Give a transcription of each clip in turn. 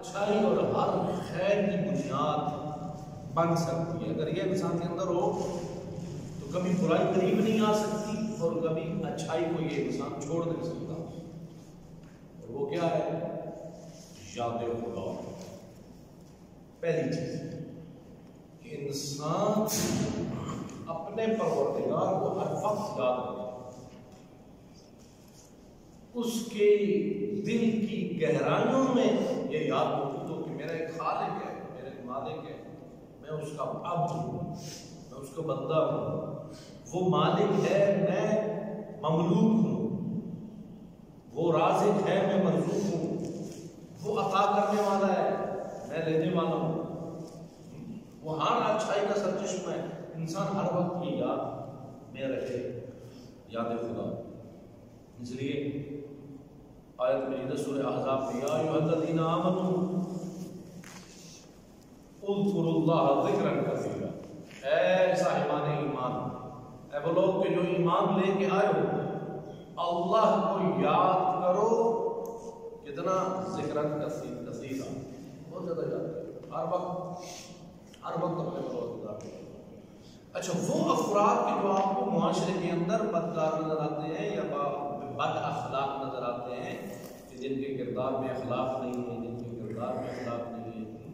اچھائی اور ہر خیر کی بنیاد بن سکتی ہے۔ اگر یہ انسان کے اندر ہو تو کبھی برائی قریب نہیں آ سکتی اور کبھی اچھائی کو یہ انسان چھوڑ نہیں سکتا۔ اور وہ کیا ہے؟ یاد خدا۔ پہلی چیز کہ انسان اپنے پروردگار کو ہر وقت یاد رکھے، اس کے دل کی گہرائیوں میں یہ یاد موجود ہو کہ میرا ایک خالق ہے، میرا ایک مالک ہے، میں اس کا عبد ہوں، میں اس کا بندہ ہوں، وہ مالک ہے، میں مملوک ہوں، وہ رازق ہے، میں مرزوق ہوں، وہ عطا کرنے والا ہے، میں لینے والا ہوں، وہ ہر اچھائی کا سرچشمہ ہے۔ انسان ہر وقت یہ یاد میں رکھے، یاد خدا۔ اس لیے آیت مجیدہ سورہ احزاب میں یا ایھا الذین آمنوا اذکروا اللہ ذکرا کثیرا، اے صاحبان ایمان، اے وہ لوگ کہ جو ایمان لے کے آئے ہو، اللہ کو یاد کرو، کتنا؟ ذکرا کثیرا، بہت زیادہ یاد کرو، ہر وقت اپنے پروردگار کو۔ اچھا، وہ افراد کے جو آپ کو معاشرے کے اندر بدکار نظر آتے ہیں یا بد اخلاق نظر آتے ہیں، کہ جن کے کردار میں اخلاق نہیں ہے، جن کے کردار میں اخلاق نہیں ہے،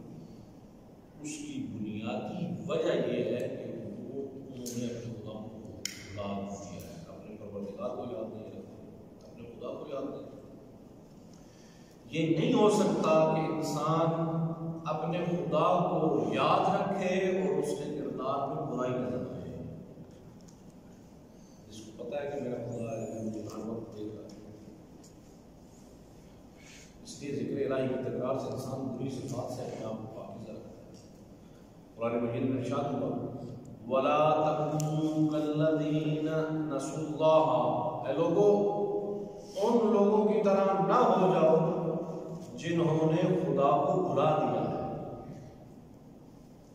اس کی بنیادی وجہ یہ ہے کہ انہوں نے اپنے خدا کو بھلا دیا ہے، اپنے پروردگار کو یاد نہیں رکھتے، اپنے خدا کو یاد نہیں رکھتے۔ یہ نہیں ہو سکتا کہ انسان اپنے خدا کو یاد رکھے اور اس کے کردار میں برائی نظر آئے۔ جس کو پتا ہے کہ میرا خدا ہے، مجھے ہر وقت دیکھ رہا ہے، اس لیے ذکر الہی کی تکرار سے انسان بری صفات سے اپنے آپ کو پاکیزہ رکھتا ہے۔ قرآن مجید میں ارشاد ہوا وَلَا تَكُونُوا كَالَّذِينَ نَسُوا اللَّهَ، اے لوگوں ان لوگوں کی طرح نہ ہو جاؤ جنہوں نے خدا کو بھلا دیا ہے،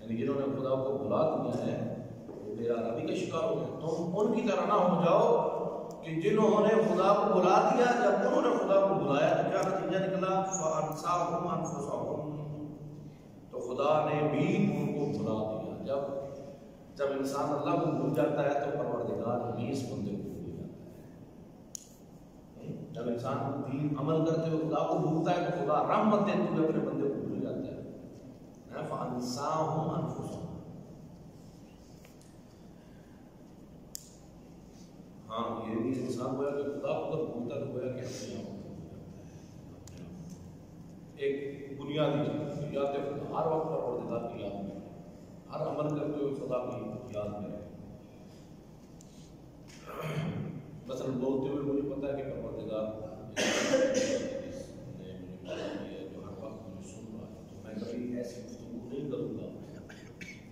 یعنی جنہوں نے خدا کو بھلا دیا ہے وہ بے عربی کا شکار ہو گئے۔ تم ان کی طرح نہ ہو جاؤ کہ جنہوں نے خدا کو بھلا دیا، جب انہوں نے خدا کو بلایا تو کیا نتیجہ نکلا؟ فَأَنسَاهُمْ أَنفُسَهُمْ، تو خدا نے بھی ان کو بھلا دیا۔ جب انسان اللہ کو بھول جاتا ہے تو پروردگار بھی اس بندے کو بھول جاتا ہے۔ جب انسان دین عمل کرتے ہوئے خدا کو بھولتا ہے تو خدا رحمت دیتے ہوئے اپنے بندے کو بھول جاتا ہے۔ فَأَنسَاهُمْ أَنفُسَهُمْ، ہاں یہ بھی انسان گویا کہ خدا کو اگر بھولتا ہے تو گویا کہ اپنے آپ کو بھول جاتا ہے۔ ایک بنیادی چیز یاد خدا، ہر وقت پروردگار کی یاد میں، ہر عمل کرتے ہوئے خدا کی یاد میں رہے۔ مثلا بولتے ہوئے مجھے پتا ہے کہ پروردگار نے مجھے پیدا کیا ہے، جو ہر وقت مجھے سن رہا ہے، تو میں کبھی ایسی گفتگو نہیں کروں گا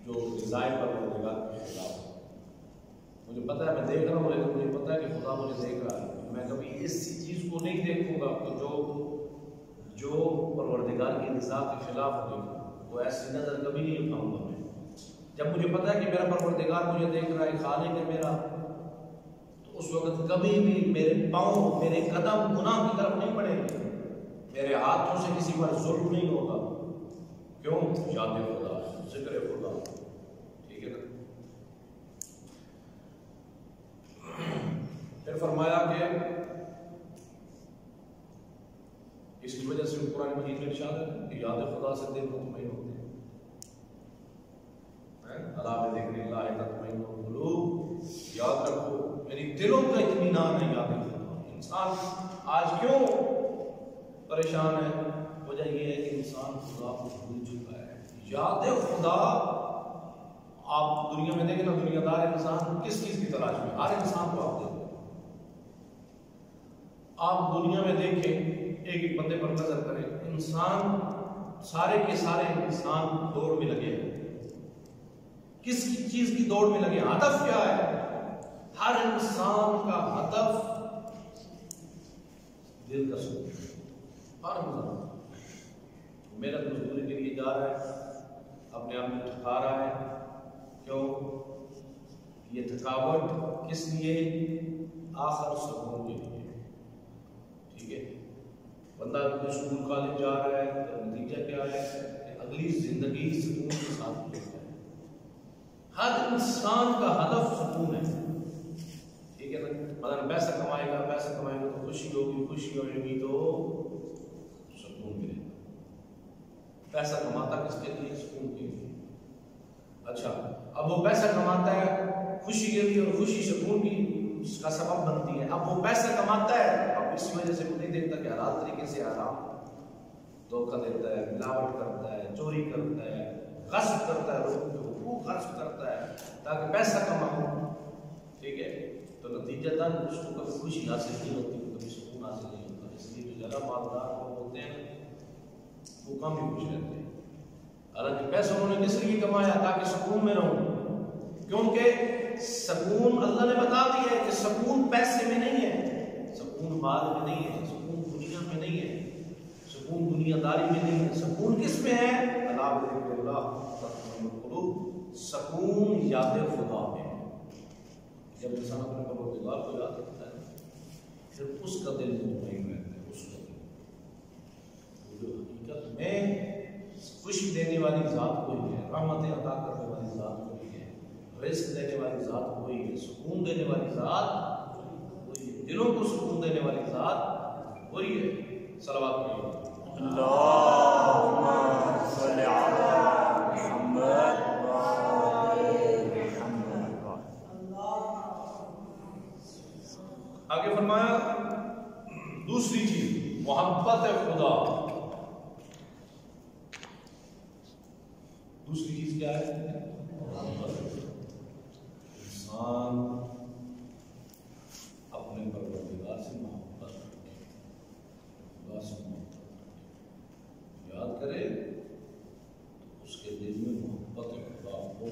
جو رضائے پروردگار کے خلاف ہے۔ مجھے پتا ہے میں دیکھ رہا ہوں، لیکن مجھے پتا ہے کہ خدا مجھے دیکھ رہا ہے، میں کبھی اس چیز کو نہیں دیکھوں گا کہ جو پروردگار کی رضا کے خلاف دیکھوں، وہ ایسی نظر کبھی نہیں اٹھاؤں گا میں۔ جب مجھے پتا ہے کہ میرا پروردگار مجھے دیکھ رہا ہے، خالق ہے میرا، تو اس وقت کبھی بھی میرے پاؤں، میرے قدم گناہ کی طرف نہیں بڑھیں گے، میرے ہاتھوں سے کسی پر ظلم نہیں ہوگا۔ کیوں؟ یاد خدا، ذکر خدا، ٹھیک ہے نا۔ پھر فرمایا کہ اس کی وجہ سے قرآن مجید میں ارشاد ہے کہ یاد خدا سے دل مطمئن ہوتے ہیں۔ الا بذکر اللہ تطمئن القلوب، یاد رکھو، یعنی دلوں کا اطمینان ہے یاد خدا۔ انسان آج کیوں پریشان ہے؟ وجہ یہ ہے کہ انسان خدا کو بھول چکا ہے۔ یاد خدا، آپ دنیا میں دیکھیں نا، دنیا دار انسان کس چیز کی تلاش میں؟ ہر انسان کو آپ دیکھیں، آپ دنیا میں دیکھیں، ایک ایک بندے پر نظر کریں، انسان سارے کے سارے انسان دوڑ میں لگے ہیں۔ کس چیز کی دوڑ میں لگے؟ ہدف کیا ہے؟ ہر انسان کا ہدف دل کا سکون، ہر انسان محنت مزدوری کے لیے جا رہا ہے، اپنے آپ کو تھکا رہا ہے، کیوں؟ یہ تھکاوٹ کس لیے؟ آخر سکون کے لیے، ٹھیک ہے۔ بندہ اسکول کالج جا رہا ہے تو نتیجہ کیا ہے کہ اگلی زندگی سکون کے ساتھ گزر جائے. ہر انسان کا ہدف سکون ہے. ٹھیک ہے نا؟ مثلا پیسہ کمائے گا تو خوشی ہوگی تو سکون ملے گا. پیسہ کماتا کس کے لیے؟ سکون کے لیے. اچھا اب وہ پیسہ کماتا ہے خوشی کے لیے اور خوشی سکون کی اس کا سبب بنتی ہے. اب وہ پیسہ کماتا ہے اب اس وجہ سے وہ نہیں دیکھتا کہ حلال طریقے سے آرام دھوکہ دیتا ہے, ملاوٹ کرتا ہے, چوری کرتا ہے, غصب کرتا ہے, لوگوں کے حقوق غصب کرتا ہے تاکہ پیسہ کماؤں. ٹھیک ہے, تو نتیجہ تن اس کو کبھی خوشی حاصل نہیں ہوتی, کبھی سکون حاصل نہیں ہوتا. اس لیے جو زیادہ مالدار لوگ ہوتے ہیں وہ کم ہی خوش رہتے ہیں. حالانکہ پیسہ انہوں نے کس لیے کمایا؟ تاکہ سکون میں رہوں. کیونکہ سکون اللہ نے بتا دیا ہے کہ سکون پیسے میں نہیں ہے, سکون مال میں نہیں ہے, سکون دنیا میں نہیں ہے, سکون دنیا داری میں نہیں ہے. سکون کس میں ہے؟ اللہ بذکر اللہ تطمئن القلوب. سکون یاد خدا میں ہے. جب انسان اپنے پروردگار کو یاد کرتا ہے پھر اس کا دل مطمئن رہتا ہے. اس کا دل جو حقیقت میں خوشی دینے والی ذات کوئی ہے, رحمتیں عطا کرنے والی ذات کوئی ہے, رزق دینے والی ذات کوئی ہے, سکون دینے والی ذات کوئی ہے, دلوں کو سکون دینے والی ذات وہی ہے. صلوات پڑھیے. اللہم صلی علی محمد وآل محمد. آگے فرمایا دوسری چیز محبت خدا. دوسری چیز کیا ہے؟ انسان اپنے پروردگار سے محبت رکھے, خدا سے محبت رکھے, یاد کرے تو اس کے دل میں محبت خدا ہو.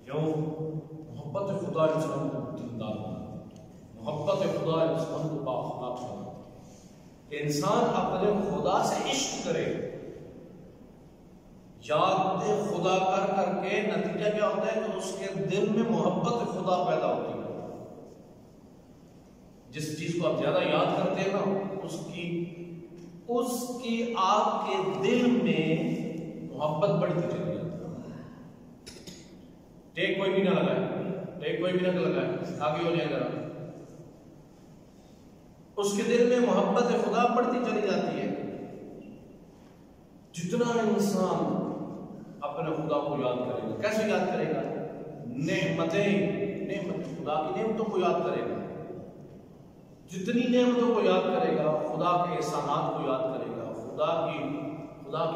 کیوں؟ محبت خدا انسان کو دیندار بنا, محبت خدا انسان کو بااخلاق بنا. کہ انسان اپنے خدا سے عشق کرے, یاد خدا کر کر کے نتیجہ کیا ہوتا ہے کہ اس کے دل میں محبت خدا پیدا ہوتی ہے. جس چیز کو آپ زیادہ یاد کرتے ہیں نا اس کی آپ کے دل میں محبت بڑھتی چلی جاتی ہے. ٹیک کوئی بھی نہ لگائے, آگے ہو جائے ذرا. اس کے دل میں محبت خدا بڑھتی چلی جاتی ہے. جتنا انسان اپنے خدا کو یاد کرے گا, کیسے یاد کرے گا؟ نعمت خدا کی نعمتوں کو یاد کرے گا. جتنی نعمتوں کو یاد کرے گا, خدا کے احسانات کو یاد کرے گا, خدا کی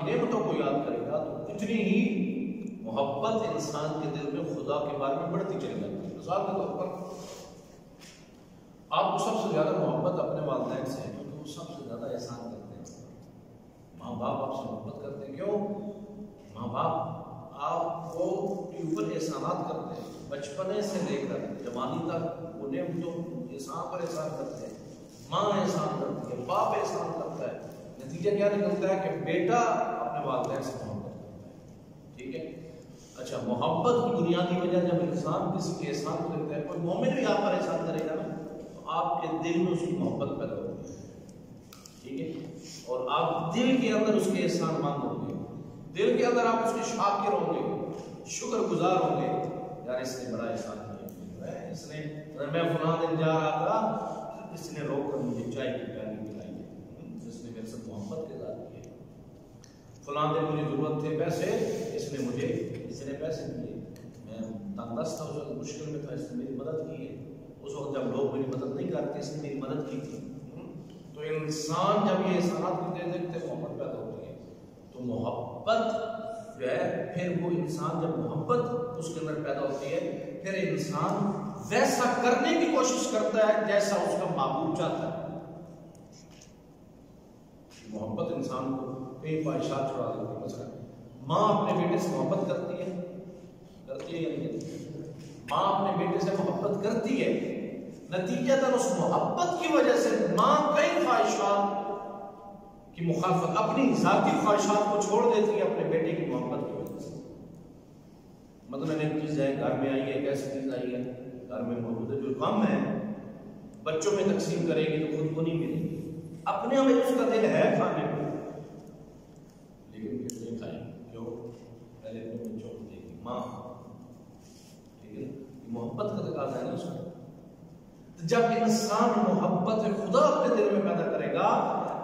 نعمتوں کو یاد کرے گا, تو اتنی ہی محبت انسان کے دل میں خدا کے بارے میں بڑھتی چلی جاتی ہے. مثال کے طور پر آپ کو سب سے زیادہ محبت اپنے والدین سے ہے کیونکہ وہ سب سے زیادہ احسان کرتے ہیں. ماں باپ آپ سے محبت کرتے ہیں. کیوں؟ ماں باپ آپ کو اوپر احسانات کرتے ہیں, بچپنے سے لے کر جوانی تک وہ نعمتوں احسان پر احسان کرتے ہیں. ماں احسان کرتی ہے, باپ احسان کرتا ہے. نتیجہ کیا نکلتا ہے کہ بیٹا اپنے والدین سے محبت کرتا ہے. ٹھیک ہے. اچھا, محبت کی بنیادی وجہ جب انسان کسی کے احسان کو دیکھتا ہے, کوئی مومن بھی آپ پر احسان کرے گا نا تو آپ کے دل میں اس کی محبت پیدا ہوتی ہے. ٹھیک ہے. اور آپ دل کے اندر اس کے احسان مند ہوں گے, دل کے اندر آپ اس کے شاکر ہوں گے, شکر گزار ہوں گے. یار اس نے بڑا احسان کیا, اس نے میں فلاں دن جا رہا تھا, اس نے روک کر مجھے چائے کی پیالی پلائی ہے, اس نے میرے سے محبت کے ساتھ کی ہے. فلاں دن مجھے ضرورت تھے پیسے, اس نے پیسے دیے. میں تنگ دست تھا, مشکل میں تھا, اس نے میری مدد کی ہے. اس وقت جب لوگ میری مدد نہیں کرتے, اس نے میری مدد کی تھی. تو انسان جب یہ احسانات کو دیکھتے محبت پیدا ہوتی ہے. تو محبت جو ہے, پھر وہ انسان جب محبت اس کے اندر پیدا ہوتی ہے, پھر انسان ویسا کرنے کی کوشش کرتا ہے جیسا اس کا معبود چاہتا ہے. محبت انسان کو کئی خواہشات چھڑا دیتی ہے. مثلا ماں اپنے بیٹے سے محبت کرتی ہے یا نہیں کرتی؟ ماں اپنے بیٹے سے محبت کرتی ہے. نتیجتاً اس محبت کی وجہ سے ماں کئی خواہشات کی مخالفت, اپنی ذاتی خواہشات کو چھوڑ دیتی ہے اپنے بیٹے کی محبت کی وجہ سے. مطلب ایک چیز ہے, گھر میں آئی ہے, ایک ایسی چیز آئی ہے گھر میں موجود ہے جو کم ہے, بچوں میں تقسیم کرے گی تو خود کو نہیں ملے گی. اپنے میں اس کا دل ہے کھانے کو, لیکن پہلے اپنے بچوں کو دے گی ماں، ٹھیک ہے نا، محبت کا تقاضا ہے نا اس کا. جب انسان محبت خدا اپنے دل میں پیدا کرے گا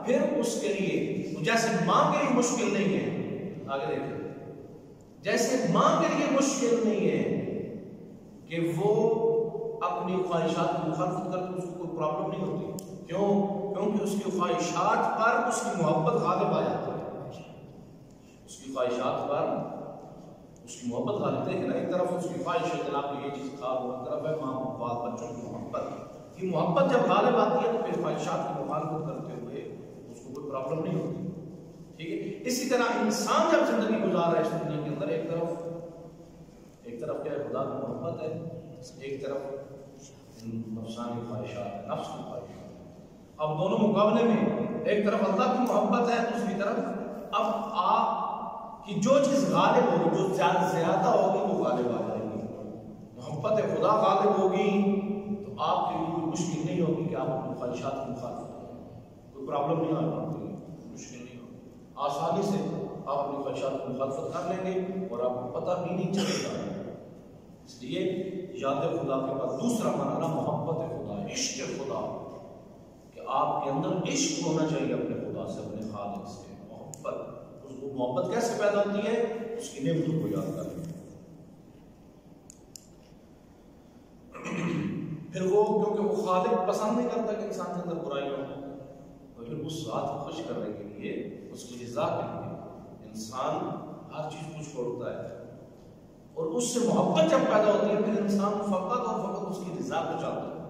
پھر اس کے لیے جیسے ماں کے لیے مشکل نہیں ہے، آگے دیکھیں، جیسے ماں کے لیے مشکل نہیں ہے کہ وہ اپنی خواہشات کی مخالفت کرتے اس کو کوئی پرابلم نہیں ہوتی. کیوں؟ کیونکہ اس کی خواہشات پر اس کی محبت غالب آ جاتی ہے. اس کی خواہشات پر اس کی محبت غالب ہے نا. ایک طرف اس کی خواہش ہے جناب یہ چیز کھا، ایک طرف ہے ماں باپ بچوں کی محبت. یہ محبت جب غالب آتی ہے تو پھر خواہشات کی مخالفت کرتے ہوئے اس کو کوئی پرابلم نہیں ہوتی. ٹھیک ہے. اسی طرح انسان جب زندگی گزار رہا ہے اس دنیا کے اندر، ایک طرف کیا ہے خدا کی محبت ہے، ایک طرف نفسانی خواہشات ہے، نفس کی خواہشات. اب دونوں مقابلے میں ایک طرف اللہ کی محبت ہے، دوسری طرف اب آپ کی جو چیز غالب ہوگی، جو زیادہ ہوگی وہ غالب آ جائے گی. محبت خدا غالب ہوگی تو آپ کے لیے کوئی مشکل نہیں ہوگی کہ آپ اپنی خواہشات کی مخالفت کریں. کوئی پرابلم نہیں آئے گی، مشکل نہیں ہوگی. آسانی سے آپ اپنی خواہشات کی مخالفت کر لیں گے اور آپ کو پتہ بھی نہیں چلے گا. اس لیے یاد خدا کے بعد دوسرا معنی محبت خدا، عشق خدا، کہ آپ کے اندر عشق ہونا چاہیے اپنے خدا سے، اپنے خالق سے. محبت، اس کو محبت کیسے پیدا ہوتی ہے؟ اس کی نعمتوں کو یاد کریں. پھر وہ کیونکہ وہ خالق پسند نہیں کرتا کہ انسان کے اندر برائیاں ہوں، تو پھر اس ذات کو خوش کرنے کے لیے، اس کی رضا کے لیے انسان ہر چیز کو چھوڑتا ہے. اور اس سے محبت جب پیدا ہوتی ہے پھر انسان فقط اور فقط اس کی رضا کو چاہتا ہے،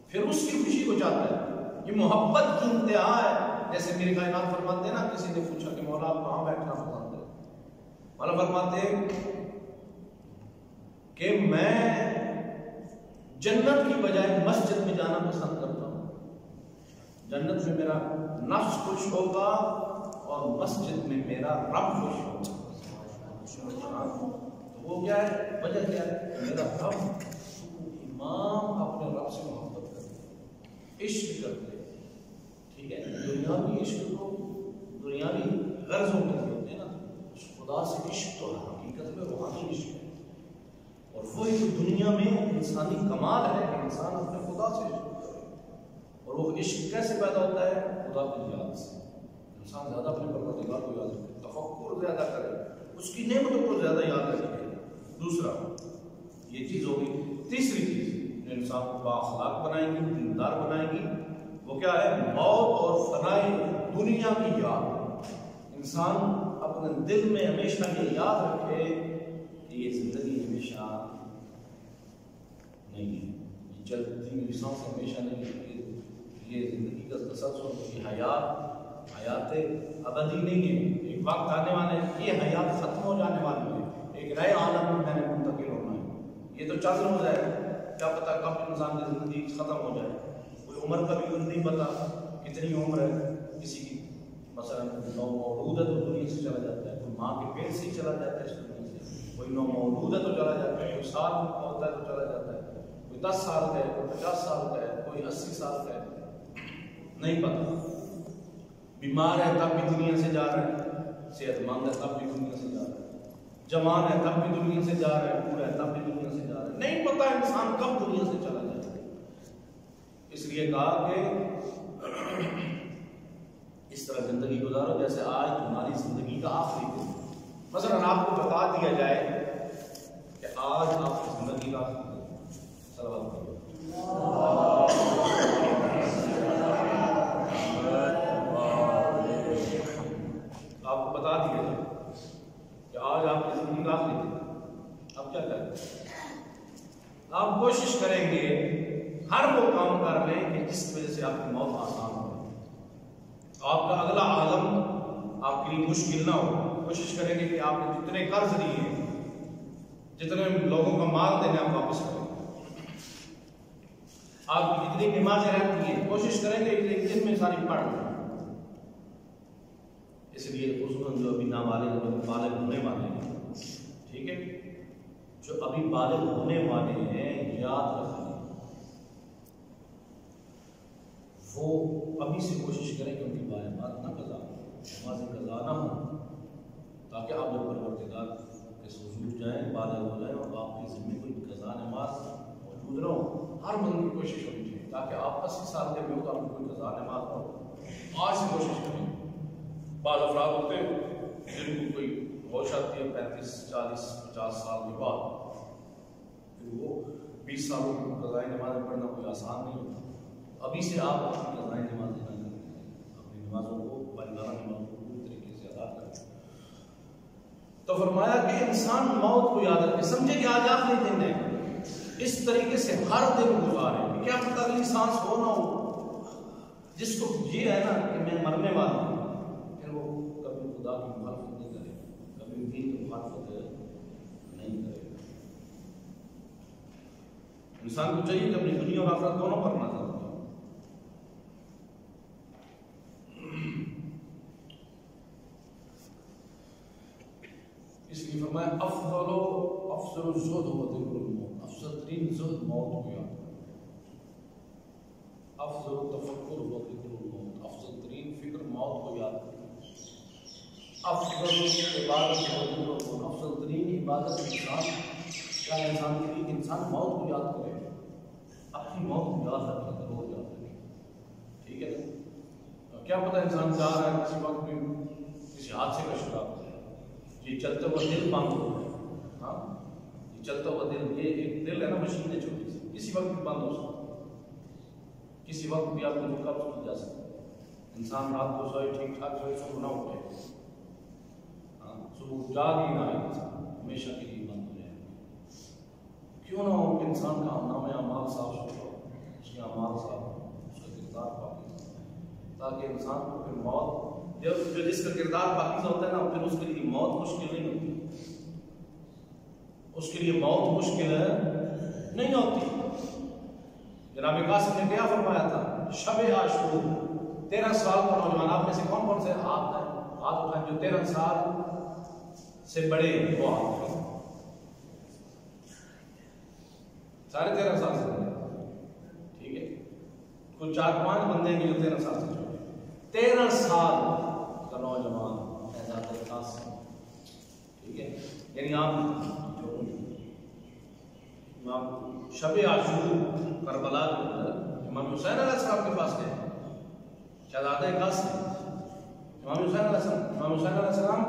پھر اس کی خوشی کو چاہتا ہے. یہ محبت کی انتہا ہے. جیسے میرے کائنات فرماتے ہیں نا، کسی نے پوچھا کہ مولا آپ کہاں بیٹھنا پسند ہے؟ مولا فرماتے ہیں کہ میں جنت کی بجائے مسجد میں جانا پسند کرتا ہوں. جنت میں میرا نفس خوش ہوگا اور مسجد میں میرا رب خوش ہوگا. تو وہ کیا ہے؟ وجہ کیا ہے؟ میرا رب، امام اپنے رب سے محبت کرتے، عشق کرتے. ٹھیک ہے. دنیاوی عشق کو دنیاوی غرضوں کے لیے ہوتے ہیں نا، خدا سے عشق تو حقیقت میں روحانی عشق ہے. اور وہی دنیا میں انسانی کمال ہے کہ انسان اپنے خدا سے عشق کرے. اور وہ عشق کیسے پیدا ہوتا ہے؟ خدا کی یاد سے. انسان زیادہ اپنے پروردگار کو یاد رکھے، تفکر زیادہ کرے، اس کی نعمتوں کو زیادہ یاد رکھے. دوسرا یہ چیز ہوگی. تیسری چیز جو انسان کو بااخلاق بنائے گی، دیندار بنائے گی، وہ کیا ہے؟ موت اور فنائی دنیا کی یاد. انسان اپنے دل میں ہمیشہ یہ یاد رکھے کہ یہ زندگی ہمیشہ نہیں ہے، یہ چلتی ہوئی سانس ہمیشہ نہیں ہے. یہ زندگی کا تسلسل، یہ حیات ابدی نہیں ہے. ایک وقت آنے والے یہ حیات ختم ہو جانے والی ہے. ایک نئے عالم میں میں نے منتقل ہونا ہے. یہ تو چل ہو جائے، کیا پتا کب انسان کی زندگی ختم ہو جائے. کوئی عمر کا بھی نہیں پتا کتنی عمر ہے. کسی کی مثلا نومولود ہے تو دنیا سے چلا جاتا ہے، کوئی ماں کے پیٹ سے چلا جاتا ہے اس دنیا سے، کوئی نومولود ہے تو چلا جاتا ہے، کوئی سال ہوتا ہے تو چلا جاتا ہے، کوئی 10 سال کا ہے، کوئی 50 سال کا ہے، کوئی 80 سال کا ہے، نہیں پتا. بیمار ہے تب بھی دنیا سے جا رہا ہے، صحت مند ہے تب بھی دنیا سے جا رہا ہے، جوان ہے تب بھی دنیا سے جا رہا ہے، بوڑھا ہے تب بھی دنیا سے جا رہا ہے. نہیں پتا انسان کب دنیا سے چلا جائے. اس لیے کہا کہ اس طرح زندگی گزارو جیسے آج تمہاری زندگی کا آخری دن. مثلا آپ کو بتا دیا جائے کہ آج آپ کی زندگی کا آخری دن، صلوات کرو. آپ کو بتا دیا جائے کہ آج آپ کی زندگی کا آخری دن، اب کیا کریں؟ آپ کوشش کریں گے ہر وہ کام کر لیں کہ جس وجہ سے آپ کی موت آسان ہو، آپ کا اگلا عالم آپ کے لیے مشکل نہ ہو. کوشش کریں گے کہ آپ نے جتنے قرض لیے ہیں، جتنے لوگوں کا مال دینا آپ واپس کریں. آپ کی جتنی نمازیں رہتی ہیں کوشش کریں گے کہ ایک دن میں ساری پڑھ لیں. اس لیے خصوصاً جو ابھی نابالغ بالغ ہونے والے ہیں، ٹھیک ہے، جو ابھی بالغ ہونے والے ہیں، یاد رکھیں وہ ابھی سے کوشش کریں کہ ان کی بات نہ قضا نماز قضا نہ ہو، تاکہ آپ جب پروردگار کے حضور جائیں بالغ ہو جائیں اور آپ کے ذمہ کوئی قضا نماز موجود نہ ہو. ہر بندے کی کوشش ہونی چاہیے تاکہ آپ 80 سال کے بھی ہو تو آپ کو کوئی قضا نماز نہ ہو. آج سے کوشش کریں. بعض افراد ہوتے ہیں جن کو کوئی ہوش آتی ہے 35 40 50 سال کے بعد، پھر وہ 20 سالوں کی قضاء نماز پڑھنا کوئی آسان نہیں ہوتا. ابھی سے آپ اپنی قضاء نماز نہ کریں، اپنی نمازوں کو پائیدار نمازوں کو پوری طریقے سے ادا کریں. تو فرمایا کہ انسان موت کو یاد رکھے، سمجھے کہ آج آخری دن ہے، اس طریقے سے ہر دن گزارے. کیا پتہ اگلی سانس ہو نہ ہو. جس کو یہ ہے نا کہ میں مرنے والا ہوں، پھر وہ کبھی خدا کی مخالفت نہیں کرے، کبھی دین کی مخالفت نہیں کرے. انسان کو چاہیے کہ اپنی دنیا اور آخرت دونوں پر نظر رکھے. اس لیے فرمایا افضل الزہد و ذکر الموت، افضل ترین زہد موت کو یاد کرنا. افضل التفکر و ذکر الموت، افضل ترین فکر موت کو یاد کرنا. افضل عبادت و ذکر الموت، افضل ترین عبادت انسان کیا انسان کے لیے انسان موت کو یاد کرے، اپنی موت کو یاد رکھے، ضرور یاد رکھے. ٹھیک ہے نا؟ کیا پتہ انسان جا رہا ہے کسی وقت بھی کسی حادثے کا شکار ہو جائے، یہ چلتا ہوا دل بند ہو جائے. ہاں یہ چلتا ہوا دل، یہ ایک دل ہے نا مشین ہے چھوٹی سی، کسی وقت بھی بند ہو سکتا ہے، کسی وقت بھی آپ کو قبض کی جا سکتا ہے. انسان رات کو سوئے ٹھیک ٹھاک سوئے صبح نہ اٹھے، ہاں صبح جاگ ہی نہ آئے، انسان ہمیشہ کے لیے بند ہو جائے. کیوں نہ ہو کہ انسان کا نام اعمال صاف ستھرا ہو، اس کے اعمال صاف ہو، اس کا کردار پاکیزہ ہو، تاکہ انسان کو پھر موت جو جس کا کردار پاکیزہ ہوتا ہے نا پھر اس کے لیے موت مشکل نہیں ہوتی، اس کے لیے موت مشکل نہیں ہوتی. جناب قاسم نے کیا فرمایا تھا؟ شب عاشور 13 سال کا نوجوان، آپ میں سے کون کون سے ہاتھ اٹھائیں جو 13 سال سے بڑے وہ ہاتھ اٹھائیں. سارے 13 سال سے بڑے، ٹھیک ہے. کچھ 4-5 بندے ہیں جو 13 سال سے چھوٹے. 13 سال کا نوجوان اعزاز قاسم، ٹھیک ہے. یعنی آپ شب عاشور کربلا کے اندر امام حسین علیہ السلام کے پاس گئے، شہزادہ قاسم امام حسین علیہ السلام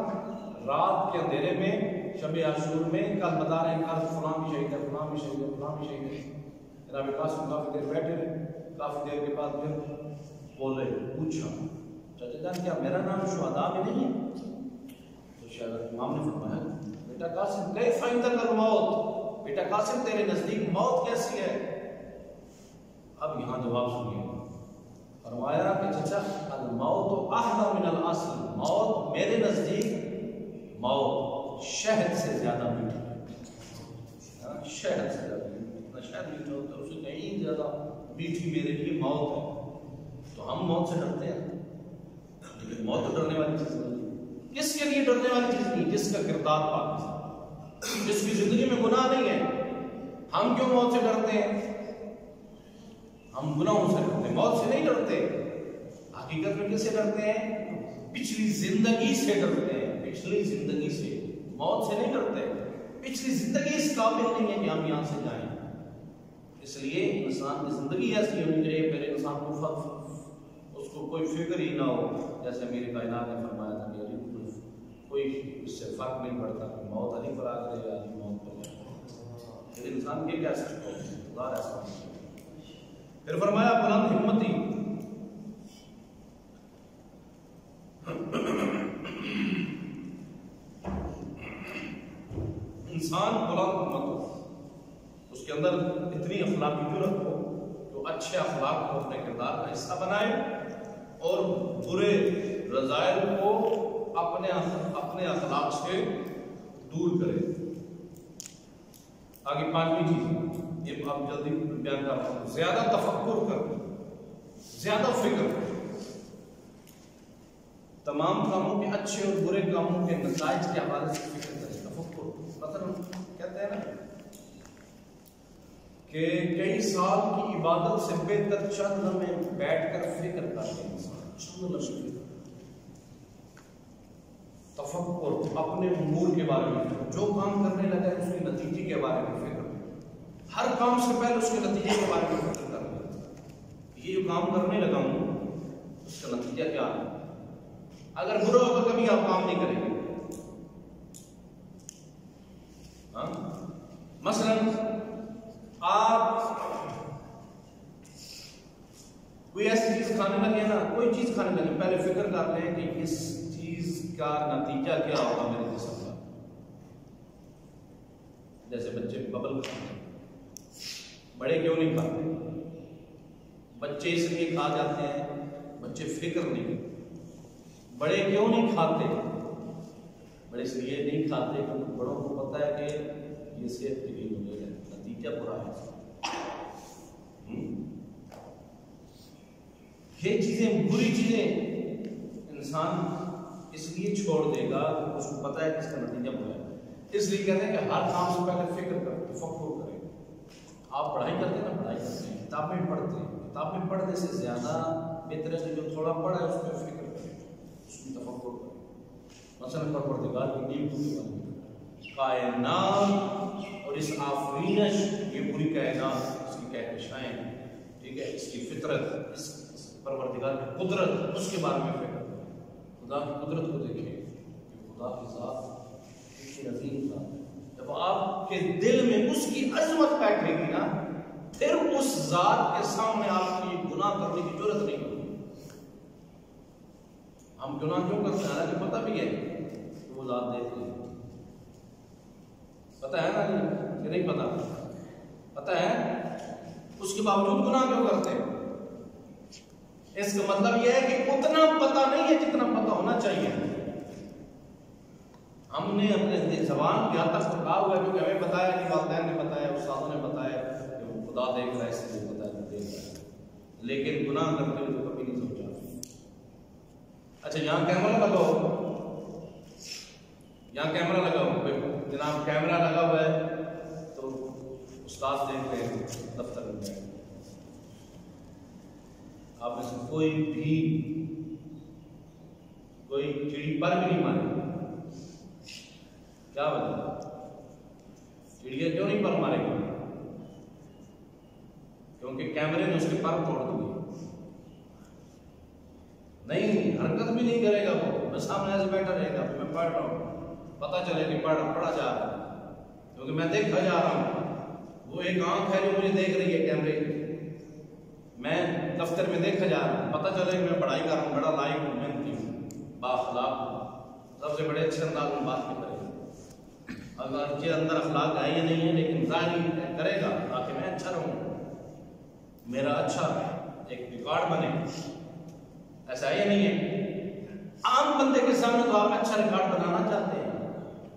رات کے اندھیرے میں شب عاشور میں کل بتا رہے ہیں کل فلاں بھی شہید ہے، فلاں بھی شہید ہے، فلاں بھی شہید ہے. جناب قاسم کافی دیر بیٹھے رہے، کافی دیر کے بعد پھر بولے، پوچھا چچا جان کیا میرا نام شہداء میں نہیں ہے؟ تو شہزادہ امام نے فرمایا بیٹا قاسم کیف عندک الموت، بیٹا قاسم تیرے نزدیک موت کیسی ہے؟ اب یہاں جواب سنیے. فرمایا کہ چچا الموت احلی من الاصل، موت میرے نزدیک موت شہد سے زیادہ میٹھی ہے. شہد سے زیادہ اتنا شہد میٹھا ہوتا ہے، اسے کہیں زیادہ میٹھی میرے لیے موت ہے. تو ہم موت سے ڈرتے ہیں، لیکن موت تو ڈرنے والی چیز نہیں. کس کے لیے ڈرنے والی چیز نہیں؟ جس کا کردار پاکیزہ، جس کی زندگی میں گناہ نہیں ہے. ہم کیوں موت سے ڈرتے ہیں؟ ہم گناہوں سے ڈرتے ہیں، موت سے نہیں ڈرتے. حقیقت میں کس سے ڈرتے ہیں؟ پچھلی زندگی سے ڈرتے ہیں، پچھلی زندگی سے. موت سے نہیں ڈرتے، پچھلی زندگی اس قابل نہیں ہے کہ ہم یہاں سے جائیں. اس لیے انسان کی زندگی ایسی ہونی چاہیے پہلے انسان کو اس کو کوئی فکر ہی نہ ہو. جیسے میرے کائنات نے فرمایا تھا کہ کوئی اس سے فرق نہیں پڑتا کہ موت علی پر آ کرے یا علی موت پر جائے. لیکن انسان کے کیا سکتا ہے، خدا ایسا نہیں. پھر فرمایا بلند ہمتی، انسان بلند ہمت ہو، اس کے اندر اتنی اخلاقی جرات ہو جو اچھے اخلاق کو اپنے کردار کا حصہ بنائے اور برے رذائل کو اپنے اخلاق سے دور کرے. آگے 5ویں چیز، یہ آپ جلدی بیان کر رہا ہوں، زیادہ تفکر کر، زیادہ فکر کر. تمام کاموں کے اچھے اور برے کاموں کے نتائج کے حوالے سے فکر کرے، تفکر. مثلا کہتے ہیں نا کہ کئی سال کی عبادت سے بہتر چند لمحے بیٹھ کر فکر کرتے ہیں انسان. چند لمحے تفکر، اپنے امور کے بارے میں فکر، جو کام کرنے لگا ہے اس کے نتیجے کے بارے میں فکر، ہر کام سے پہلے اس کے نتیجے کے بارے میں فکر کرنا، یہ جو کام کرنے لگا ہوں اس کا نتیجہ کیا ہے؟ اگر برا ہوگا کبھی آپ کام نہیں کریں گے۔ مثلا آپ کوئی ایسی چیز کھانے لگے نا، کوئی چیز کھانے لگے پہلے فکر کر لیں کہ اس چیز کا نتیجہ کیا ہوگا میرے جسم کا۔ جیسے بچے ببل کھاتے ہیں، بڑے کیوں نہیں کھاتے؟ بچے اس لیے کھا جاتے ہیں، بچے فکر نہیں۔ بڑے کیوں نہیں کھاتے؟ بڑے اس لیے نہیں کھاتے کیونکہ بڑوں کو پتا ہے کہ یہ صحت کے لیے مضر ہے، نتیجہ برا ہے۔ یہ چیزیں، بری چیزیں انسان اس لیے چھوڑ دے گا کہ اس کو پتا ہے کہ اس کا نتیجہ برا ہے۔ اس لیے کہتے ہیں کہ ہر کام سے پہلے فکر کریں، تفکر کریں۔ آپ پڑھائی کرتے ہیں نا، پڑھائی کرتے ہیں، کتابیں پڑھتے ہیں، کتابیں پڑھنے سے زیادہ بہتر ہے کہ جو تھوڑا پڑھا ہے اس پہ فکر کریں، اس میں تفکر کریں۔ مثلا پروردگار کی نعمتوں کے بارے میں، کائنات اور اس آفرینش، یہ پوری کائنات، اس کی کہکشائیں، ٹھیک ہے، اس کی فطرت، اس پروردگار کی قدرت، اس کے بارے میں فکر کریں۔ خدا کی قدرت کو دیکھیں کہ خدا کی ذات کتنی عظیم ذات ہے۔ جب آپ کے دل میں اس کی عظمت بیٹھے گی نا، پھر اس ذات کے سامنے آپ کی گناہ کرنے کی ضرورت نہیں ہوگی۔ ہم گناہ کیوں کرتے ہیں؟ حالانکہ پتہ بھی ہے کہ وہ ذات دیکھ رہی ہے، پتہ ہے نا کہ نہیں پتہ؟ پتہ ہے، اس کے باوجود گناہ کیوں کرتے ہیں؟ اس کا مطلب یہ ہے کہ اتنا پتہ نہیں ہے جتنا پتہ ہونا چاہیے۔ ہم نے اپنے زبان کی حد تک کہا ہوا ہے، کیونکہ ہمیں بتایا کہ والدین نے بتایا، استادوں نے بتایا کہ وہ خدا دیکھ رہا ہے، اس لیے بتایا کہ دیکھ رہا ہے، لیکن گناہ کرتے ہوئے تو کبھی نہیں سوچا۔ اچھا یہاں کیمرہ لگاؤ، یہاں کیمرہ لگاؤ، جناب کیمرہ لگا ہوا ہے تو استاد دیکھ رہے ہیں دفتر میں بیٹھ، آپ میں سے کوئی چڑی پر بھی نہیں مارے، کیا وجہ؟ چڑیا کیوں نہیں پر مارے گا؟ کیونکہ کیمرے نے اس کے پر توڑ دیے۔ نہیں، حرکت بھی نہیں کرے گا وہ، میں سامنے ایسے بیٹھا رہے گا، میں پڑھ رہا ہوں، پتہ چلے کہ پڑھا جا رہا ہے، کیونکہ میں دیکھا جا رہا ہوں۔ وہ ایک آنکھ ہے جو مجھے دیکھ رہی ہے کیمرے، میں دفتر میں دیکھا جا رہا ہوں، پتہ چلے کہ میں پڑھائی کر رہا ہوں، بڑا لائق ہوں، محنتی ہوں، بااخلاق ہوں، سب سے بڑے اچھے انداز میں بات نہیں کرے گا۔ اگر مجھے اندر اخلاق ہے یا نہیں ہے، لیکن ظاہر کرے گا تاکہ میں اچھا رہوں، میرا اچھا ایک ریکارڈ بنے، ایسا ہے یا نہیں ہے؟ عام بندے کے سامنے تو آپ اچھا ریکارڈ بنانا چاہتے ہیں،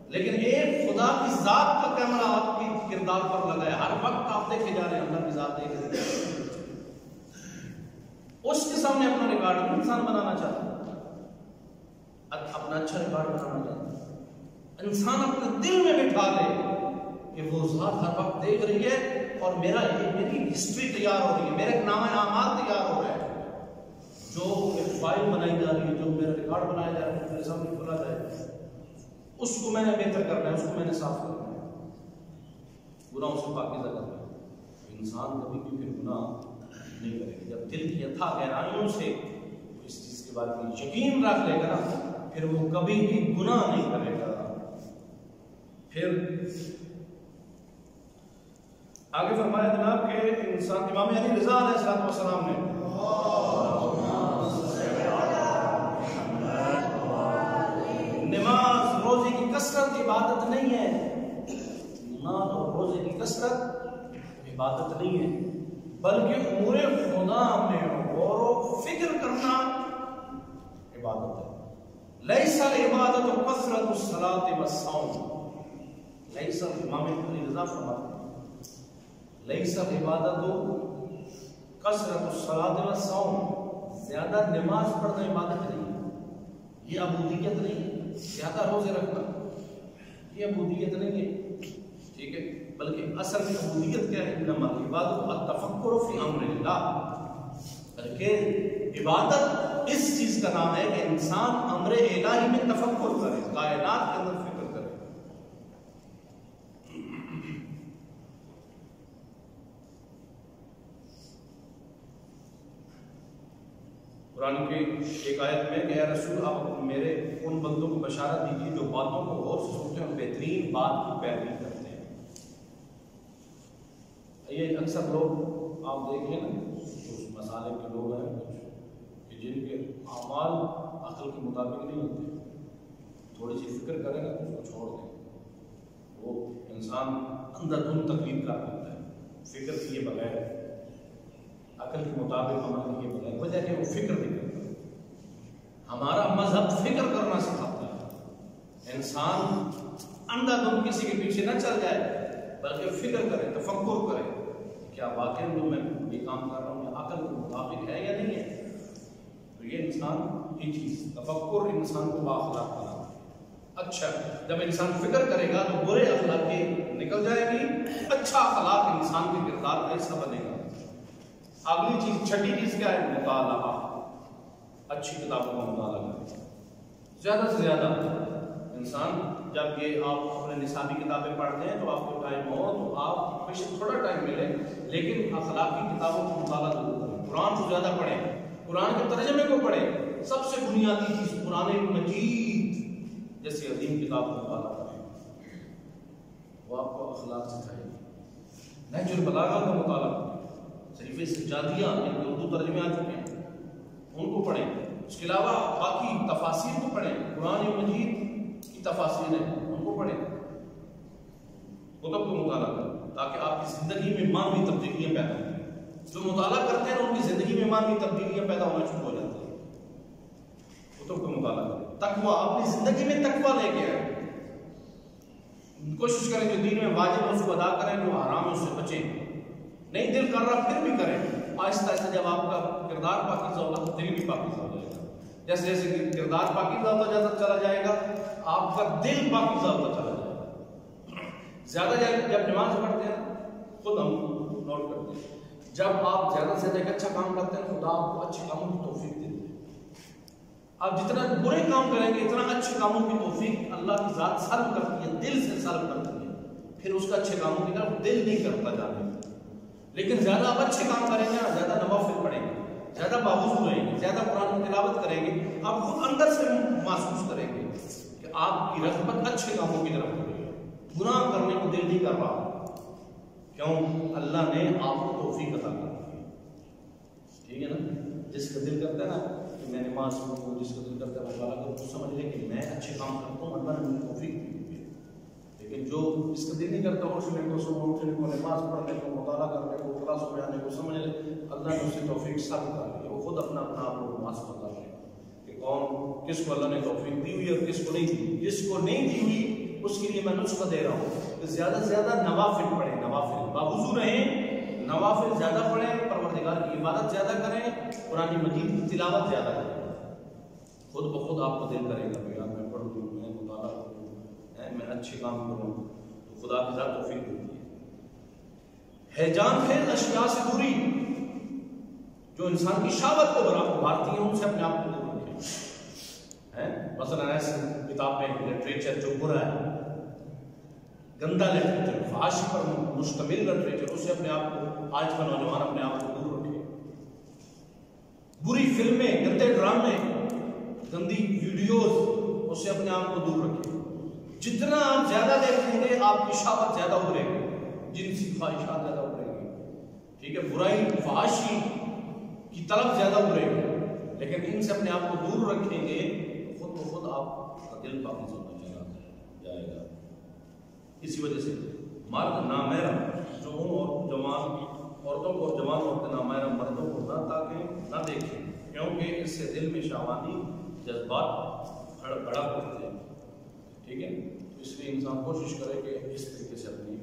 لیکن ایک خدا کی ذات کا کیمرہ آپ کی کردار پر لگا ہے، ہر وقت آپ دیکھے جا رہے ہیں، اللہ کی ذات دیکھ رہے ہیں، اس کے سامنے اپنا ریکارڈ انسان بنانا چاہتا ہے، اپنا اچھا ریکارڈ بنانا چاہتا ہے۔ انسان اپنے دل میں بٹھا لے کہ وہ ذات ہر وقت دیکھ رہی ہے اور میری ہسٹری تیار ہو رہی ہے، میرا ایک نامہ اعمال تیار ہو رہا ہے، جو ایک فائل بنائی جا رہی ہے، جو میرا ریکارڈ بنایا جا رہا ہے، میرے سامنے کھلا جائے، اس کو میں نے بہتر کرنا ہے، اس کو میں نے صاف کرنا ہے، گناہوں سے پاکیزہ کرنا ہے۔ انسان کبھی بھی پھر گناہ نہیں کرے گا جب دل کی اتھا گہرائیوں سے اس چیز کے بارے میں یقین رکھ لے گا نا، پھر وہ کبھی بھی گناہ نہیں کرے گا۔ پھر آگے فرمایا جناب کہ انسان، امام علی رضا علیہ السلام نے نماز روزے کی کثرت عبادت نہیں ہے، نماز اور روزے کی کثرت عبادت نہیں ہے، بلکہ امور خدا میں غور و فکر کرنا عبادت ہے۔ لیس العبادت کثرت الصلاۃ والصوم، لیس، امام علی رضا فرماتے ہیں لیس العبادت کثرت الصلاۃ والصوم، زیادہ نماز پڑھنا عبادت نہیں ہے، یہ عبودیت نہیں ہے، زیادہ روزے رکھنا یہ عبودیت نہیں ہے، ٹھیک ہے، بلکہ اصل میں عبودیت کیا ہے؟ انما العبادت التفکر فی امر اللہ، بلکہ عبادت اس چیز کا نام ہے کہ انسان امر الہی میں تفکر کرے، قرآن کے ایک آیت میں کہ اے رسول آپ میرے ان بندوں کو بشارت دیجیے جو باتوں کو غور سے سنتے ہیں اور بہترین بات کی پیروی کرتے ہیں۔ یہ اکثر لوگ آپ دیکھیں نا، کچھ مسالے کے لوگ ہیں کچھ کہ جن کے اعمال عقل کے مطابق نہیں ہوتے، تھوڑی سی فکر کرے گا تو اس کو چھوڑ دیں، وہ انسان اندر دھند تقلید کر دیتا ہے، فکر کیے بغیر، عقل کے مطابق عمل کیے بغیر، وجہ کہ وہ فکر نہیں کرتا۔ ہمارا مذہب فکر کرنا سکھاتا ہے، انسان اندھا دھند کسی کے پیچھے نہ چل جائے بلکہ فکر کرے، تفکر کرے، کیا واقعی جو میں یہ کام کر رہا ہوں یہ عقل کے مطابق ہے یا نہیں ہے۔ تو یہ انسان یہ چیز تفکر انسان کو بااخلاق بناتا ہے۔ اچھا جب انسان فکر کرے گا تو برے اخلاق نکل جائے گی، اچھا اخلاق انسان کے کردار کا حصہ بنے گا۔ اگلی چیز چھٹی چیز کیا ہے؟ مطالعہ، اچھی کتابوں کا مطالعہ کریں زیادہ سے زیادہ۔ انسان جب یہ آپ اپنے نصابی کتابیں پڑھتے ہیں تو آپ کو ٹائم ہو تو آپ بے شک تھوڑا ٹائم ملے لیکن اخلاقی کتابوں کا مطالعہ ضرور کریں، قرآن کو زیادہ پڑھیں، قرآن کے ترجمے کو پڑھیں، سب سے بنیادی چیز قرآن مجید جیسی عظیم کتاب کا مطالعہ کریں، وہ آپ کو اخلاق سکھائے گی۔ نہج البلاغہ کا مطالعہ کریں، صحیفہ سجادیہ جن کے اردو ترجمے آ چکے ہیں ان کو پڑھیں، اس کے علاوہ باقی تفاسیر کو پڑھیں، قرآن مجید کی تفاسیر ہیں ان کو پڑھیں، کتب کو مطالعہ کریں تاکہ آپ کی زندگی میں مانوی تبدیلیاں پیدا ہوں۔ جو مطالعہ کرتے ہیں ان کی زندگی میں مانوی تبدیلیاں پیدا ہونا شروع ہو جاتی ہیں۔ کتب کو مطالعہ کریں، تقویٰ اپنی زندگی میں تقویٰ لے کے آئیں، کوشش کریں جو دین میں واجب ہے اس کو ادا کریں، جو حرام ہے اس سے بچیں، نہیں دل کر رہا پھر بھی کریں، آہستہ آہستہ جب آپ کا کردار پاکیزہ ہوگا تو دل بھی پاکیزہ ہو جائے گا، جیسے جیسے کردار پاکیزہ ہوتا چلا جائے گا آپ کا دل پاکیزہ ہوتا چلا جائے گا۔ زیادہ جب نماز پڑھتے ہیں خود ہم نوٹ کرتے ہیں، جب آپ زیادہ سے زیادہ اچھا کام کرتے ہیں خدا آپ کو اچھے کاموں کی توفیق دیتے ہیں۔ آپ جتنا برے کام کریں گے اتنا اچھے کاموں کی توفیق اللہ کی ذات سلب کرتی ہے، دل سے سلب کرتی ہے، پھر اس کا اچھے کاموں کی طرف دل نہیں کرتا جانے۔ لیکن زیادہ آپ اچھے کام کریں گے، زیادہ نوافل پڑھیں گے، زیادہ باوضو رہیں گے، زیادہ قرآن کی تلاوت کریں گے، آپ خود اندر سے محسوس کریں گے کہ آپ کی رغبت اچھے کاموں کی طرف ہو رہی ہے، گناہ کرنے کو دل نہیں کر رہا۔ کیوں؟ اللہ نے آپ کو توفیق عطا کر دی ہے، ٹھیک ہے نا؟ جس کا دل کرتا ہے نا کہ میں نماز پڑھوں، جس کا دل کرتا ہے وہ اللہ کو سمجھ لے کہ میں اچھے کام کرتا ہوں، اللہ نے مجھے توفیق دی ہے۔ لیکن جو اس کا دل نہیں کرتا اٹھنے کو، صبح اٹھنے کو، نماز پڑھنے کو، مطالعہ کرنے کو، کلاسوں میں آنے کو، سمجھ لے اللہ نے اسے توفیق ثابت کر دی ہے، وہ خود اپنا آپ کو محاسبہ کر لے کہ کون کس کو اللہ نے توفیق دی ہوئی اور کس کو نہیں دی۔ جس کو نہیں دی ہوئی اس کے لیے میں نسخہ دے رہا ہوں کہ زیادہ سے زیادہ نوافل پڑھیں، نوافل باوضو رہیں، نوافل زیادہ پڑھیں، پروردگار کی عبادت زیادہ کریں، قرآن مجید کی تلاوت زیادہ کریں، خود بخود آپ کو دل کرے گا کہ یار میں پڑھوں، میں مطالعہ کروں، میں اچھے کام کروں، تو خدا کی ذات توفیق دیتی ہے۔ ہیجان خیز اشیاء سے دوری، جو انسان کی شہوت کو ابھارتی ہیں ان سے اپنے آپ کو دور رکھیں۔ مثلا ایسے کتابیں، لٹریچر جو برا ہے، گندا لٹریچر، فحاشی پر مشتمل لٹریچر، اس سے اپنے آپ کو، آج کا نوجوان اپنے آپ کو دور رکھے۔ بری فلمیں، گندے ڈرامے، گندی ویڈیوز، اس سے اپنے آپ کو دور رکھے۔ جتنا آپ زیادہ دیکھیں گے آپ کی شہوت زیادہ ابھرے گی، جنسی خواہشات زیادہ ابھرے گی، ٹھیک ہے، برائی فحاشی کی طرف زیادہ ابھرے گی، لیکن ان سے اپنے آپ کو دور رکھیں گے خود بخود آپ کا دل پاکیزہ ہوتا جائے گا۔ اسی وجہ سے مرد نامحرم عورتوں کو اور جوان عورتیں نامحرم مردوں کو نہ تاکیں، نہ دیکھیں، کیونکہ اس سے دل میں شہوانی جذبات بڑا ہوتے ہیں، ٹھیک ہے۔ اس لیے انسان کوشش کرے کہ اس طریقے سے اپنی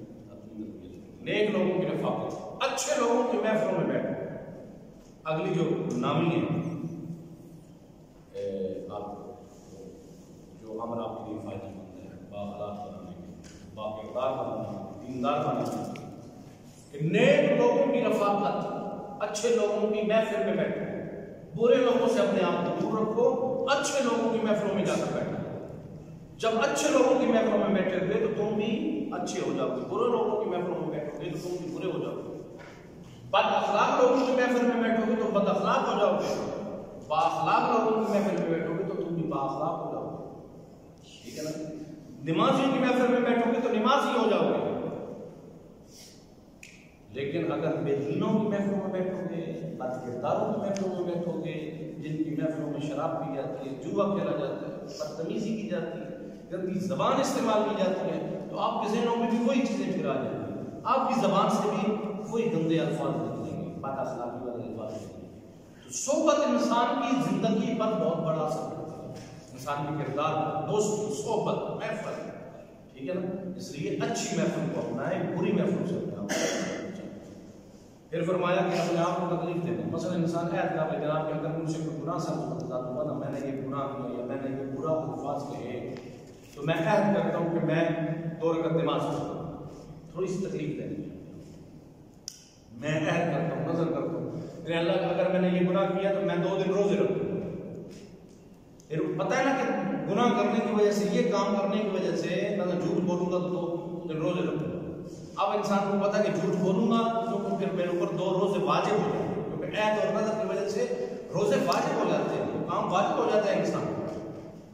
زندگی نیک لوگوں کی رفاقت، اچھے لوگوں کی محفلوں میں بیٹھے۔ اگلی جو نامی ہے آپ جو امر آپ کے لیے فائدہ مند ہے، باخلاق بنانے کے، باکردار بنانے کے، دیندار بنانے کے، کہ نیک لوگوں کی رفاقت، اچھے لوگوں کی محفل میں بیٹھو، برے لوگوں سے اپنے آپ کو دور رکھو، اچھے لوگوں کی محفلوں میں جا کر بیٹھو۔ جب اچھے لوگوں کی محفلوں میں بیٹھے ہوئے تو تم بھی اچھے ہو جاؤ گے، برے لوگوں کی محفلوں میں بیٹھو گے تو تم بھی برے ہو جاؤ گے، بد اخلاق لوگوں کی محفل میں بیٹھو گے تو بد اخلاق ہو جاؤ گے، بااخلاق لوگوں کی محفل میں بیٹھو گے تو تم بھی بااخلاق ہو جاؤ گے، ٹھیک ہے نا؟ نمازیوں کی محفل میں بیٹھو گے تو نمازی ہو جاؤ گے، لیکن اگر بے دینوں کی محفلوں میں بیٹھو گے، بد کرداروں کی محفلوں میں بیٹھو گے، جن کی محفلوں میں شراب پی جاتی ہے، جوا کھیلا جاتا ہے، بدتمیزی کی جاتی ہے، گندی زبان استعمال کی جاتی ہے، تو آپ کے ذہنوں میں بھی وہی چیزیں پھر آ جائیں گی، آپ کی زبان سے بھی وہی گندے الفاظ نکلیں گے، بد اخلاقی والے الفاظ نکلیں گے۔ تو صحبت انسان کی زندگی پر بہت بڑا اثر کرتا ہے، انسان کے کردار پر، دوست، صحبت، محفل، ٹھیک ہے نا؟ اس لیے اچھی محفل کو اپنائیں، بری محفل سے اپنائیں۔ پھر فرمایا کہ اپنے آپ کو تکلیف دینا، مثلا انسان عہد کر لے جناب کہ اگر مجھ سے کوئی گناہ سے ہوا نا، میں نے یہ گناہ کیا یا میں نے یہ برا الفاظ کہے، تو میں عہد کرتا ہوں کہ میں 2 رکعت نماز پڑھتا ہوں، تھوڑی سی تکلیف دینی ہے، میں عہد کرتا ہوں، نظر کرتا ہوں کہ اللہ اگر میں نے یہ گناہ کیا تو میں 2 دن روزے رکھوں گا۔ پھر پتہ ہے نا کہ گناہ کرنے کی وجہ سے، یہ کام کرنے کی وجہ سے میں جھوٹ بولوں گا تو 2 دن روزے رکھوں گا۔ اب انسان کو پتا کہ جھوٹ بولوں گا تو پھر میرے اوپر 2 روزے واجب ہو جائیں گے، کیونکہ عہد اور نظر کی وجہ سے روزے واجب ہو جاتے ہیں، کام واجب ہو جاتا ہے انسان کو،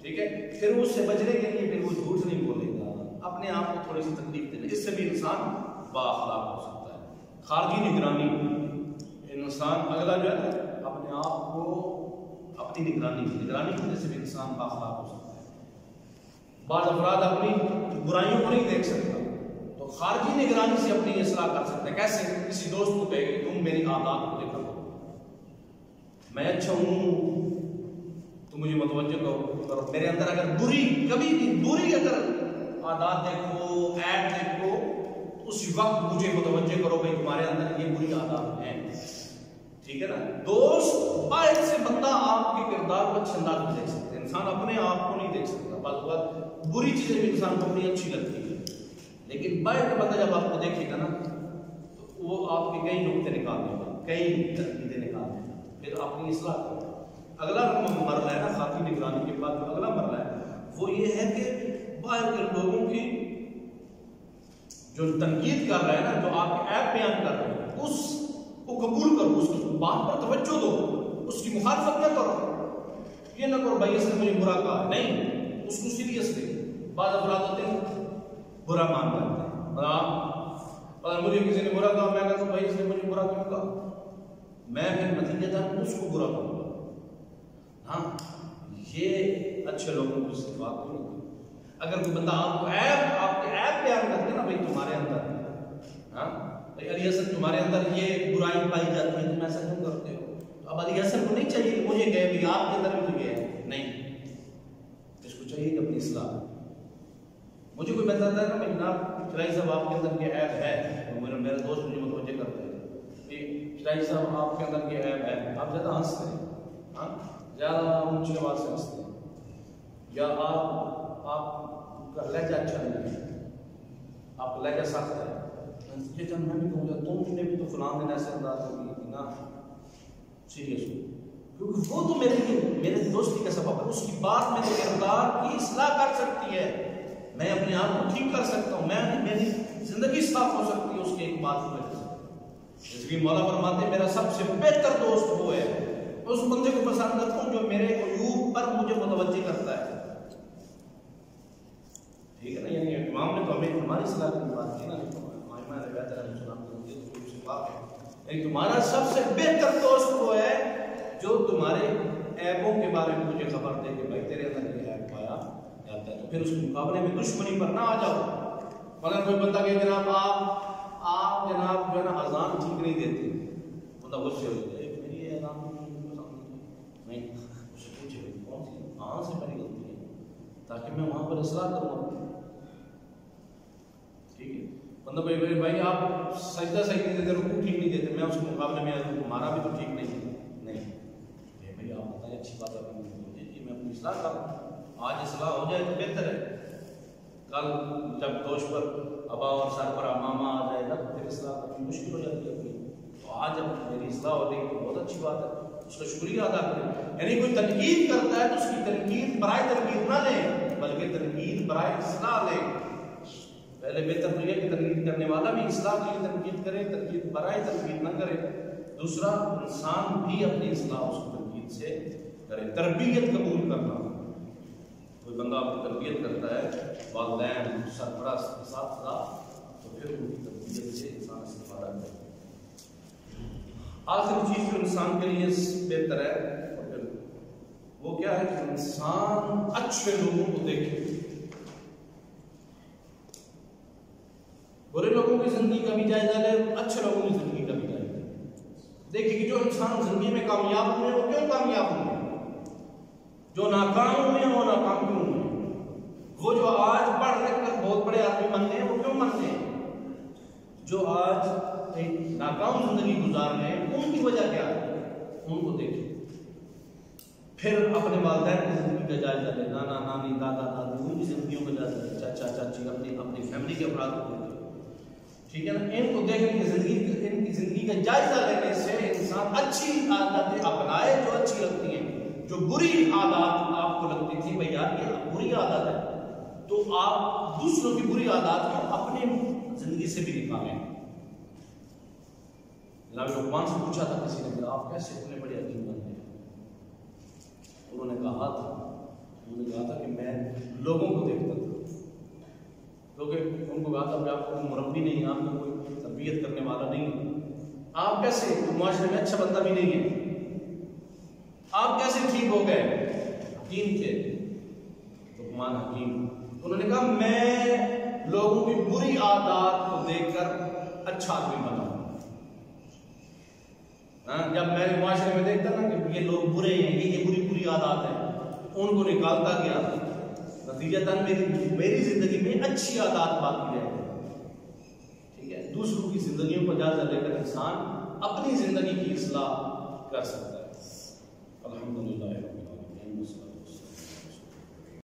ٹھیک ہے؟ پھر اس سے بچنے کے لیے پھر وہ جھوٹ نہیں بولے گا، اپنے آپ کو تھوڑی سی تکلیف دینا، اس سے بھی انسان بااخلاق ہو سکتا ہے۔ خارجی نگرانی، انسان اگلا جو ہے اپنے آپ کو اپنی نگرانی کی وجہ سے بھی انسان بااخلاق ہو سکتا ہے۔ بعض افراد اپنی برائیوں کو نہیں دیکھ سکتا، تو خارجی نگرانی سے اپنی اصلاح کر سکتے ہیں۔ کیسے؟ کسی دوست کو کہے کہ تم میری عادات کو دیکھو، میں اچھا ہوں تو مجھے متوجہ کرو، میرے اندر اگر کبھی بھی بری اگر عادات دیکھو، عیب دیکھو، اسی وقت مجھے متوجہ کرو بھائی تمہارے اندر یہ بری عادات ہیں، ٹھیک ہے نا؟ دوست باہر سے بندہ آپ کے کردار کو اچھے انداز میں دیکھ سکتے ہیں، انسان اپنے آپ کو نہیں دیکھ سکتا، بعض اوقات بری چیزیں بھی انسان کو اپنی اچھی لگتی ہے، لیکن باہر کا بندہ جب آپ کو دیکھے گا نا تو وہ آپ کے کئی نقطے نکال دے گا، کئی تنقیدیں نکال دے گا، پھر اپنی اصلاح کرے گا۔ اگلا مرحلہ ہے نا خاکی نگرانی کے بعد جو اگلا مرحلہ ہے وہ یہ ہے کہ باہر کے لوگوں کی جو تنقید کر رہے ہیں نا، جو آپ کے عیب بیان کر رہے ہیں، اس کو قبول کرو، اس کی بات پر توجہ دو، اس کی مخالفت نہ کرو، یہ نہ کرو بھائی اس نے مجھے برا کہا، نہیں، اس کو سیریس لے۔ بعض افراد ہوتے ہیں برا مان کرتے ہیں، اور مجھے کسی نے برا کہا، میں کہتا ہوں بھائی اس نے مجھے برا کیوں کہا، میں پھر نتیجہ تھا اس کو برا کروں گا۔ ہاں، یہ اچھے لوگوں کو اس سے بات نہیں ہوتی۔ اگر کوئی بندہ آپ کے عیب بیان کرتے ہیں نا، بھائی تمہارے اندر، ہاں بھائی علی حسن تمہارے اندر یہ برائی پائی جاتی ہے، تم ایسا کیوں کرتے ہو؟ تو اب علی حسن کو نہیں چاہیے کہ مجھے کہے بھی آپ کے اندر بھی تو یہ ہے، نہیں، اس کو چاہیے کہ اپنی اصلاح۔ مجھے کوئی بتاتا ہے نا میں جناب شرائی صاحب آپ کے اندر یہ عیب ہے، تو میرے دوست مجھے متوجہ کرتے ہیں کہ شرائی صاحب آپ کے اندر یہ عیب ہے، آپ زیادہ ہنستے ہیں، ہاں زیادہ اونچی آواز سے ہنستے ہیں، یا آپ کا لہجہ اچھا نہیں ہے، آپ کا لہجہ سخت ہے، یہ جب میں بھی کہوں گا تم نے بھی تو فلان دن ایسے انداز میں کی تھی نا، سیریس ہو، کیونکہ وہ تو میرے دوستی کا سبب ہے، اس کی بات میرے کردار کی اصلاح کر سکتی ہے، میں اپنے آپ کو ٹھیک کر سکتا ہوں، میری زندگی صاف ہو سکتی ہے اس کے ایک بات کی وجہ سے۔ اس لیے مولا فرماتے ہیں میرا سب سے بہتر دوست وہ ہے، اس بندے کو پسند کرتا ہوں جو میرے عیوب پر مجھے متوجہ کرتا ہے، ٹھیک ہے نا؟ یعنی امام نے تو ہمیں ہماری اصلاح کی بات کی نا، یعنی تمہارا سب سے بہتر دوست وہ ہے جو تمہارے عیبوں کے بارے میں مجھے خبر دے کہ بھائی تیرے اندر یہ عیب پایا جاتا ہے، تو پھر اس کے مقابلے میں دشمنی پر نہ آ جاؤ۔ مگر کوئی بندہ کہ جناب آپ جناب جو ہے نا اذان ٹھیک نہیں دیتے، بندہ غصے ہو جائے میری یہ اذان نہیں، اس سے پوچھے کون سی کہاں سے میری غلطی ہے تاکہ میں وہاں پر اصلاح کروں، ٹھیک ہے؟ بندہ بھائی آپ سجدہ صحیح نہیں دیتے، رکوع ٹھیک نہیں دیتے، میں اس کے مقابلے میں تمہارا بھی تو ٹھیک نہیں ہے، نہیں بھائی آپ بتائیں اچھی بات ہے جی میں اپنی اصلاح کروں، آج اصلاح ہو جائے تو بہتر ہے، کل جب دوش پر ابا اور سر پر ماما آ جائے گا تو پھر اصلاح کرنی مشکل ہو جاتی ہے اپنی، تو آج جب میری اصلاح ہو گئی تو بہت اچھی بات ہے، اس کا شکریہ ادا کریں۔ یعنی کوئی تنقید کرتا ہے تو اس کی تنقید برائے تنقید نہ لیں بلکہ تنقید برائے اصلاح لیں۔ پہلے بہتر تو یہ کہ تنقید کرنے والا بھی اصلاح کے لیے تنقید کرے، تنقید برائے تنقید نہ کرے۔ دوسرا انسان بھی اپنی اصلاح اس تنقید سے کریں. تربیت قبول کرنا. کوئی بندہ آپ کی تربیت کرتا ہے، والدین، سرپرست، اساتذہ، تو پھر ان کی تربیت سے انسان استفادہ کرے. آخری چیز جو انسان کے لیے بہتر ہے وہ کیا ہے کہ انسان اچھے لوگوں کو دیکھے. برے لوگوں کی زندگی کا بھی جائزہ لے، اچھے لوگوں کی زندگی کا بھی جائزہ لے. دیکھیے کہ جو انسان زندگی میں کامیاب ہوئے وہ کیوں کامیاب ہوئے، جو ناکام ہوئے ہیں وہ ناکام کیوں ہوئے، وہ جو آج پڑھ لکھ کر بہت بڑے آدمی بن گئے وہ کیوں بن گئے، جو آج ایک ناکام زندگی گزار رہے ہیں ان کی وجہ کیا ہے، ان کو دیکھیں. پھر اپنے والدین کی زندگی کا جائزہ لے، نانا نانی، دادا دادی، ان کی زندگیوں کا جائزہ لے، چاچا چاچی، اپنی فیملی کے افراد کو دیکھیں. ٹھیک ہے نا. ان کو دیکھنے کی ان کی زندگی کا جائزہ لینے سے انسان اچھی عادتیں اپنائے جو اچھی لگتی ہیں. جو بری عادات آپ کو لگتی تھی بھائی یار یہ بری عادت ہے، تو آپ دوسروں کی بری عادات کو اپنی زندگی سے بھی نکالیں. جناب لقمان سے پوچھا تھا کسی نے کہ آپ کیسے اتنے بڑے حکیم بن گئے؟ انہوں نے کہا تھا کہ میں لوگوں کو دیکھتا تھا، کیونکہ ان کو کہا تھا کہ آپ کوئی مربی نہیں، آپ کو کوئی تربیت کرنے والا نہیں، آپ کیسے معاشرے میں اچھا بندہ بھی نہیں ہے، آپ کیسے ٹھیک ہو گئے؟ حکیم تھے لقمان حکیم. انہوں نے کہا میں لوگوں کی بری عادات کو دیکھ کر اچھا آدمی بنا. جب میں نے معاشرے میں دیکھتا نا کہ یہ لوگ برے ہیں، یہ بری عادات ہیں، ان کو نکالتا گیا، نتیجتاً میری زندگی میں اچھی عادات باقی رہ گئی. ٹھیک ہے. دوسروں کی زندگیوں کو جائزہ لے کر انسان اپنی زندگی کی اصلاح کر سکتا ہے.